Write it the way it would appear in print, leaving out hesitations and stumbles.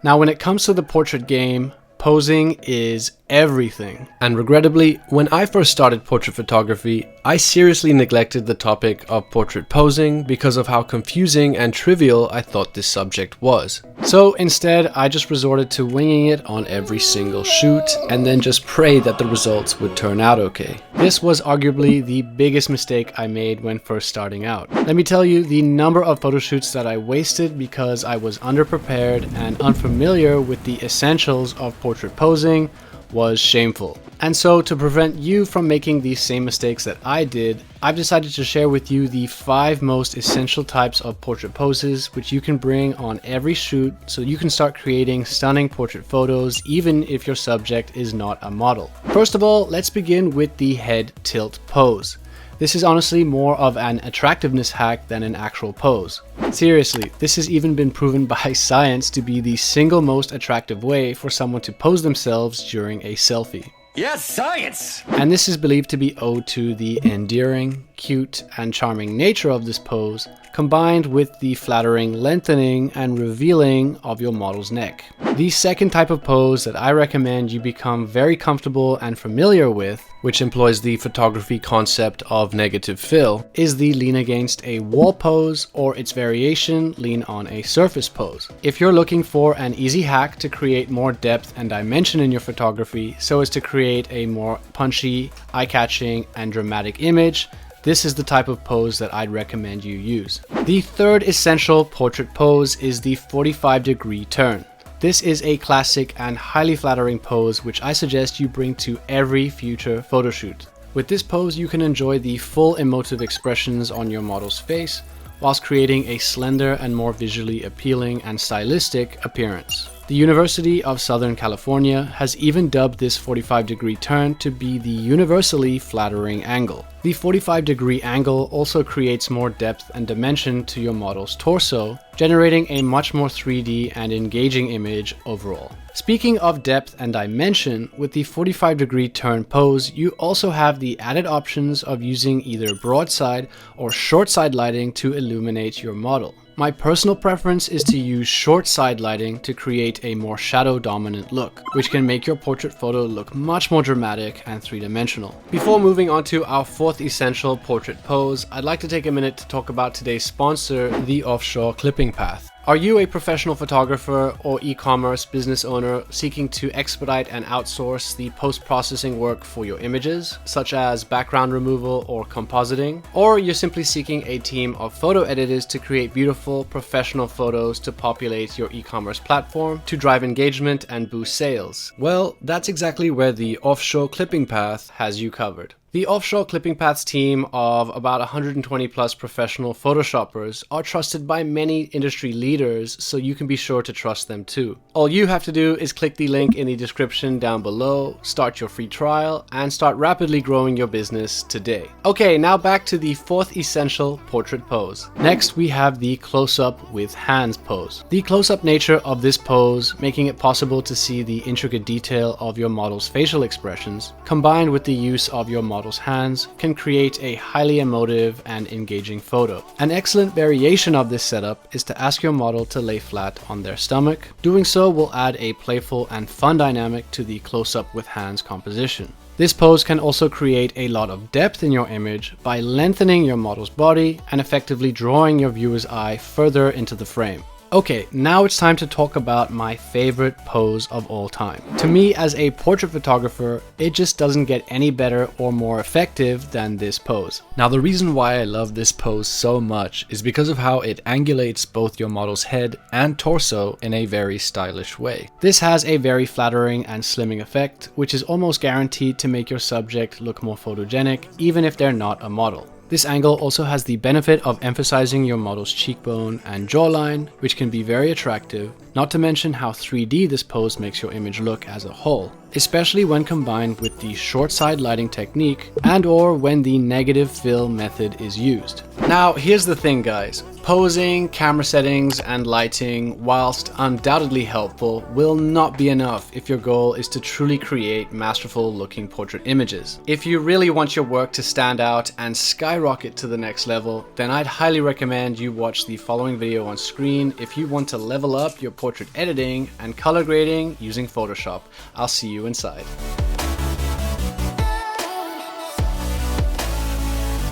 Now, when it comes to the portrait game, posing is everything. And regrettably, when I first started portrait photography, I seriously neglected the topic of portrait posing because of how confusing and trivial I thought this subject was. So instead, I just resorted to winging it on every single shoot and then just pray that the results would turn out okay. This was arguably the biggest mistake I made when first starting out. Let me tell you, the number of photo shoots that I wasted because I was underprepared and unfamiliar with the essentials of portrait posing was shameful. And so to prevent you from making these same mistakes that I did, I've decided to share with you the 5 most essential types of portrait poses which you can bring on every shoot so you can start creating stunning portrait photos even if your subject is not a model. First of all, let's begin with the head tilt pose. This is honestly more of an attractiveness hack than an actual pose. Seriously, this has even been proven by science to be the single most attractive way for someone to pose themselves during a selfie. Yes, science! And this is believed to be owed to the endearing, cute, and charming nature of this pose, combined with the flattering lengthening and revealing of your model's neck. The second type of pose that I recommend you become very comfortable and familiar with, which employs the photography concept of negative fill, is the lean against a wall pose, or its variation, lean on a surface pose. If you're looking for an easy hack to create more depth and dimension in your photography so as to create a more punchy, eye-catching, and dramatic image, this is the type of pose that I'd recommend you use. The third essential portrait pose is the 45-degree turn. This is a classic and highly flattering pose which I suggest you bring to every future photo shoot. With this pose, you can enjoy the full emotive expressions on your model's face whilst creating a slender and more visually appealing and stylistic appearance. The University of Southern California has even dubbed this 45-degree turn to be the universally flattering angle. The 45-degree angle also creates more depth and dimension to your model's torso, generating a much more 3D and engaging image overall. Speaking of depth and dimension, with the 45-degree turn pose, you also have the added options of using either broadside or short side lighting to illuminate your model. My personal preference is to use short side lighting to create a more shadow dominant look, which can make your portrait photo look much more dramatic and three-dimensional. Before moving on to our fourth essential portrait pose, I'd like to take a minute to talk about today's sponsor, the offshore clipping path. Are you a professional photographer or e-commerce business owner seeking to expedite and outsource the post-processing work for your images, such as background removal or compositing? Or you're simply seeking a team of photo editors to create beautiful, professional photos to populate your e-commerce platform to drive engagement and boost sales? Well, that's exactly where the offshore clipping path has you covered. The Offshore Clipping Path's team of about 120 plus professional photoshoppers are trusted by many industry leaders, so you can be sure to trust them too. All you have to do is click the link in the description down below, start your free trial, and start rapidly growing your business today. Okay, now back to the fourth essential portrait pose. Next, we have the close-up with hands pose. The close-up nature of this pose, making it possible to see the intricate detail of your model's facial expressions, combined with the use of your model's hands, can create a highly emotive and engaging photo. An excellent variation of this setup is to ask your model to lay flat on their stomach. Doing so will add a playful and fun dynamic to the close-up with hands composition. This pose can also create a lot of depth in your image by lengthening your model's body and effectively drawing your viewer's eye further into the frame. Okay, now it's time to talk about my favorite pose of all time. To me, as a portrait photographer, it just doesn't get any better or more effective than this pose. Now, the reason why I love this pose so much is because of how it angulates both your model's head and torso in a very stylish way. This has a very flattering and slimming effect, which is almost guaranteed to make your subject look more photogenic, even if they're not a model. This angle also has the benefit of emphasizing your model's cheekbone and jawline, which can be very attractive, not to mention how 3D this pose makes your image look as a whole. especially when combined with the short side lighting technique and or when the negative fill method is used. Now, here's the thing guys, posing, camera settings and lighting, whilst undoubtedly helpful, will not be enough if your goal is to truly create masterful looking portrait images. If you really want your work to stand out and skyrocket to the next level, then I'd highly recommend you watch the following video on screen if you want to level up your portrait editing and color grading using Photoshop. I'll see you inside.